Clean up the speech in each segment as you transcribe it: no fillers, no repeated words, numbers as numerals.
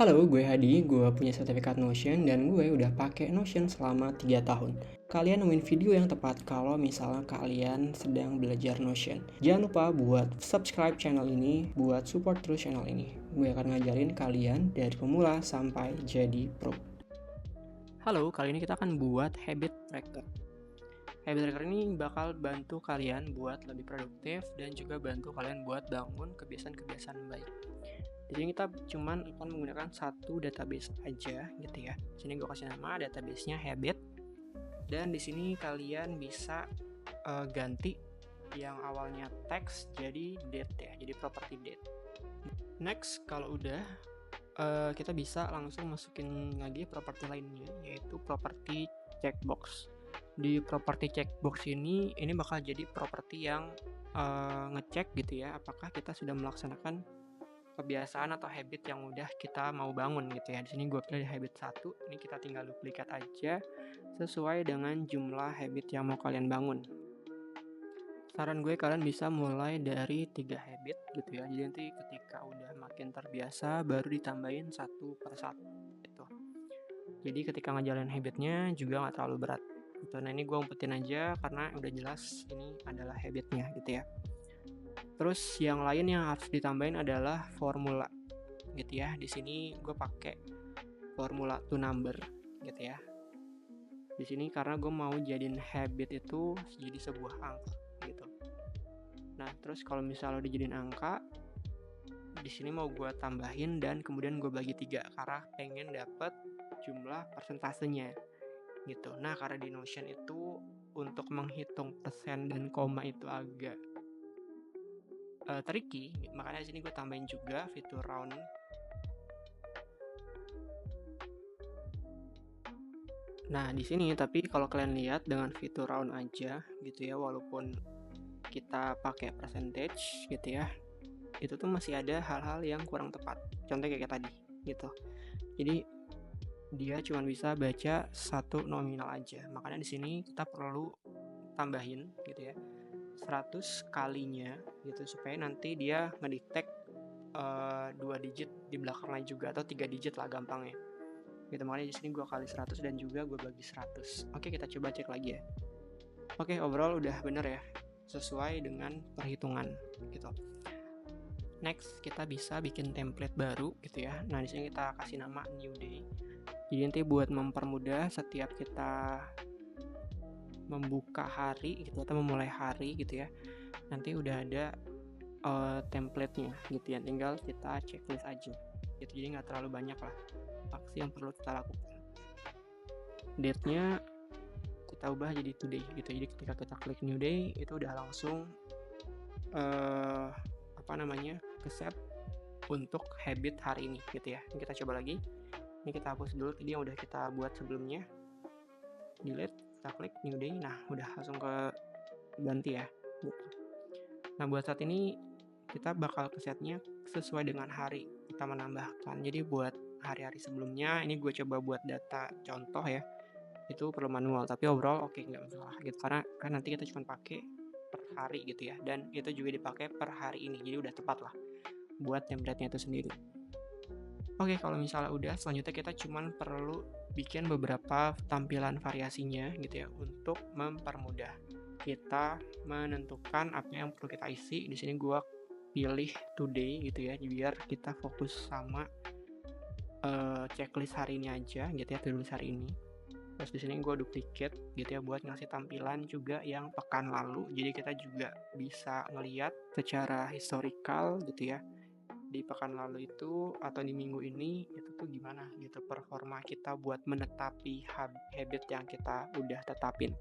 Halo, gue Hadi, gue punya sertifikat Notion dan gue udah pakai Notion selama 3 tahun. Kalian nemuin video yang tepat kalau misalnya kalian sedang belajar Notion. Jangan lupa buat subscribe channel ini, buat support terus channel ini. Gue akan ngajarin kalian dari pemula sampai jadi pro. Halo, kali ini kita akan buat habit tracker. Habit tracker ini bakal bantu kalian buat lebih produktif dan juga bantu kalian buat bangun kebiasaan-kebiasaan baik. Di sini kita cuman akan menggunakan satu database aja gitu ya. Di sini gue kasih nama database-nya habit. Dan di sini kalian bisa ganti yang awalnya text jadi date ya, jadi property date. Next, kalau udah kita bisa langsung masukin lagi properti lainnya, yaitu properti checkbox. Di properti checkbox ini bakal jadi properti yang ngecek gitu ya, apakah kita sudah melaksanakan kebiasaan atau habit yang udah kita mau bangun gitu ya. Di sini gue pilih habit 1, ini kita tinggal duplikat aja sesuai dengan jumlah habit yang mau kalian bangun. Saran gue kalian bisa mulai dari 3 habit gitu ya. Jadi nanti ketika udah makin terbiasa baru ditambahin satu per satu gitu. Jadi ketika ngejalanin habitnya juga nggak terlalu berat gitu. Nah ini gue umpetin aja karena udah jelas ini adalah habitnya gitu ya. Terus yang lain yang harus ditambahin adalah formula gitu ya. Di sini gue pakai formula to number gitu ya. Di sini karena gue mau jadiin habit itu jadi sebuah angka gitu. Nah, terus kalau misalnya dijadiin angka, di sini mau gue tambahin dan kemudian gue bagi 3 karena pengen dapet jumlah persentasenya gitu. Nah, karena di Notion itu untuk menghitung persen dan koma itu agak tricky, makanya di sini gue tambahin juga fitur round. Nah, di sini tapi kalau kalian lihat dengan fitur round aja gitu ya, walaupun kita pakai percentage gitu ya, itu tuh masih ada hal-hal yang kurang tepat. Contohnya kayak tadi gitu. Jadi dia cuma bisa baca satu nominal aja. Makanya di sini kita perlu tambahin gitu ya 100 kalinya gitu supaya nanti dia ngedetect 2 digit di belakangnya juga atau 3 digit lah gampangnya. Gitu, makanya di sini gue kali 100 dan juga gue bagi 100. Oke, kita coba cek lagi ya. Oke, overall udah bener ya, sesuai dengan perhitungan gitu. Next, kita bisa bikin template baru gitu ya. Nah, di sini kita kasih nama new day. Jadi nanti buat mempermudah setiap kita membuka hari gitu atau memulai hari gitu ya, nanti udah ada template-nya gitu ya. Tinggal kita checklist aja gitu. Jadi nggak terlalu banyak lah aksi yang perlu kita lakukan. Date-nya kita ubah jadi today gitu. Jadi ketika kita klik new day itu udah langsung ke set untuk habit hari ini gitu ya. Ini kita coba lagi. Ini kita hapus dulu tadi yang udah kita buat sebelumnya. Delete, kita klik new day. Nah, udah langsung ke ganti ya. Gitu. Nah, buat saat ini kita bakal ke setnya sesuai dengan hari kita menambahkan. Jadi buat hari-hari sebelumnya ini gue coba buat data contoh ya. Itu perlu manual, tapi overall oke, nggak masalah gitu karena kan nanti kita cuma pakai per hari gitu ya, dan itu juga dipakai per hari ini, jadi udah tepat lah buat template-nya itu sendiri. Oke, kalau misalnya udah, selanjutnya kita cuma perlu bikin beberapa tampilan variasinya gitu ya untuk mempermudah kita menentukan apa yang perlu kita isi. Di sini gua pilih today gitu ya, biar kita fokus sama checklist hari ini aja gitu ya, tulis hari ini. Terus di sini gue duplicate gitu ya buat ngasih tampilan juga yang pekan lalu. Jadi kita juga bisa ngelihat secara historical gitu ya di pekan lalu itu atau di minggu ini itu tuh gimana gitu performa kita buat menetapi habit yang kita udah tetapin.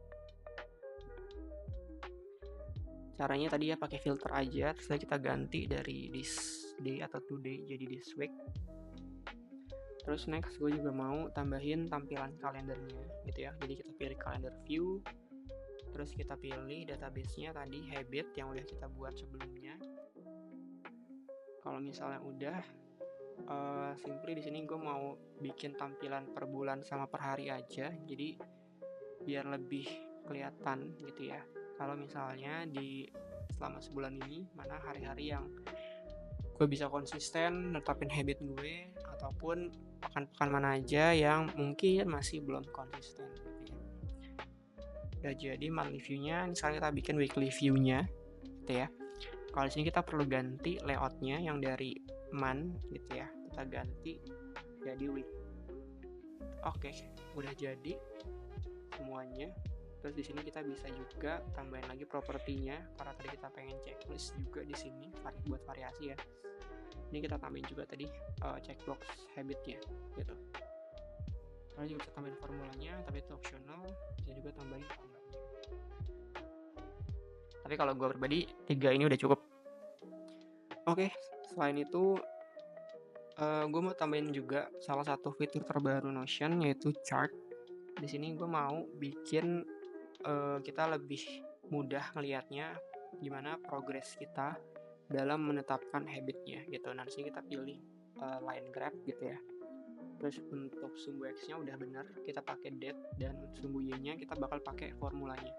Caranya tadi ya pakai filter aja, terus kita ganti dari this day atau today jadi this week. Terus next gue juga mau tambahin tampilan kalendernya gitu ya. Jadi kita pilih calendar view. Terus kita pilih database-nya tadi habit yang udah kita buat sebelumnya. Kalau misalnya udah simply di sini gue mau bikin tampilan per bulan sama per hari aja. Jadi biar lebih kelihatan gitu ya. Kalau misalnya di selama sebulan ini mana hari-hari yang gue bisa konsisten netapin habit gue ataupun pekan-pekan mana aja yang mungkin masih belum konsisten gitu ya. Udah jadi monthly view-nya, misalnya kita bikin weekly view-nya gitu ya. Kalau di sini kita perlu ganti layout-nya yang dari month gitu ya, kita ganti jadi week. Oke, udah jadi semuanya. Terus di sini kita bisa juga tambahin lagi propertinya karena tadi kita pengen checklist juga di sini buat variasi ya. Ini kita tambahin juga tadi checkbox habitnya gitu. Kalian juga bisa tambahin formulanya, tapi itu optional. Bisa juga tambahin tambahnya. Tapi kalau gue pribadi 3 ini udah cukup. Oke, selain itu gue mau tambahin juga salah satu fitur terbaru Notion yaitu chart. Di sini gue mau bikin kita lebih mudah ngelihatnya gimana progres kita dalam menetapkan habitnya gitu. Nanti kita pilih line graph gitu ya. Terus untuk sumbu X-nya udah bener, kita pakai date, dan sumbu Y-nya kita bakal pakai formulanya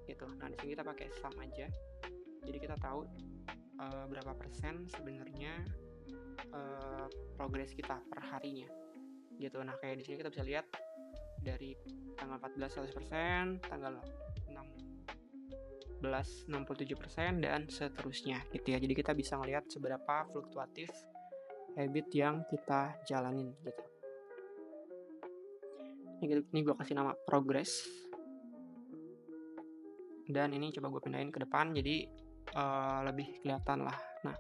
gitu. Nah di sini kita pakai sum aja. Jadi kita tahu berapa persen sebenarnya progres kita per harinya gitu. Nah kayak di sini kita bisa lihat dari tanggal 14 100%, tanggal 16 67% dan seterusnya gitu ya. Jadi kita bisa ngelihat seberapa fluktuatif habit yang kita jalanin gitu. Ini gue kasih nama progress, dan ini coba gue pindahin ke depan jadi lebih kelihatan lah. Nah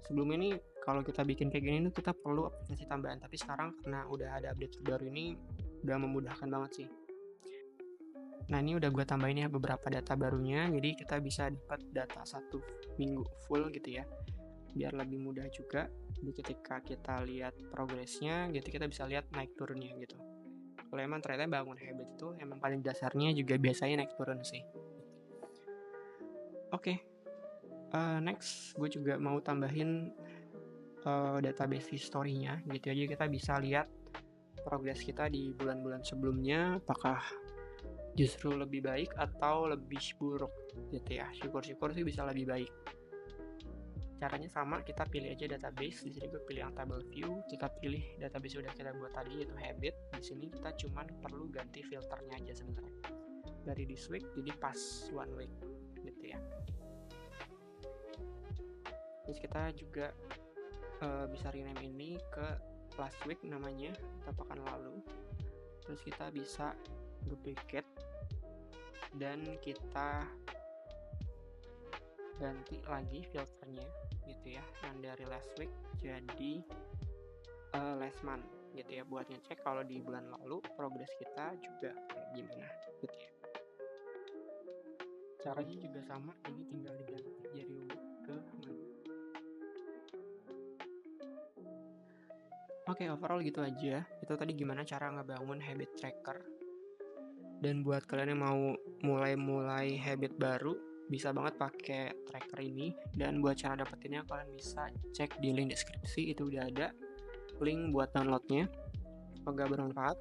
sebelum ini kalau kita bikin kayak gini tuh kita perlu aplikasi tambahan, tapi sekarang karena udah ada update terbaru ini udah memudahkan banget sih. Nah ini udah gue tambahin ya beberapa data barunya, jadi kita bisa dapat data 1 minggu full gitu ya, biar lebih mudah juga. Jadi ketika kita lihat progresnya gitu kita bisa lihat naik turunnya gitu. Kalau emang ternyata bangun habit itu emang paling dasarnya juga biasanya naik turun sih. Oke, next gue juga mau tambahin database history-nya gitu aja. Kita bisa lihat progres kita di bulan-bulan sebelumnya apakah justru lebih baik atau lebih buruk gitu ya. Syukur-syukur sih bisa lebih baik. Caranya sama, kita pilih aja database. Di sini gue pilih yang table view. Kita pilih database udah kita buat tadi yaitu habit. Di sini kita cuman perlu ganti filternya aja sebenarnya. Dari this week jadi pas 1 week gitu ya. Terus kita juga bisa rename ini ke last week namanya atau pekan lalu. Terus kita bisa duplicate dan kita ganti lagi filternya gitu ya, yang dari last week jadi last month gitu ya, buat ngecek kalau di bulan lalu progres kita juga kayak gimana gitu ya. Caranya juga sama, ini tinggal diganti dari week ke month. Oke, overall gitu aja. Itu tadi gimana cara ngebangun habit tracker. Dan buat kalian yang mau mulai habit baru, bisa banget pakai tracker ini. Dan buat cara dapetinnya kalian bisa cek di link deskripsi, itu udah ada link buat downloadnya. Semoga bermanfaat.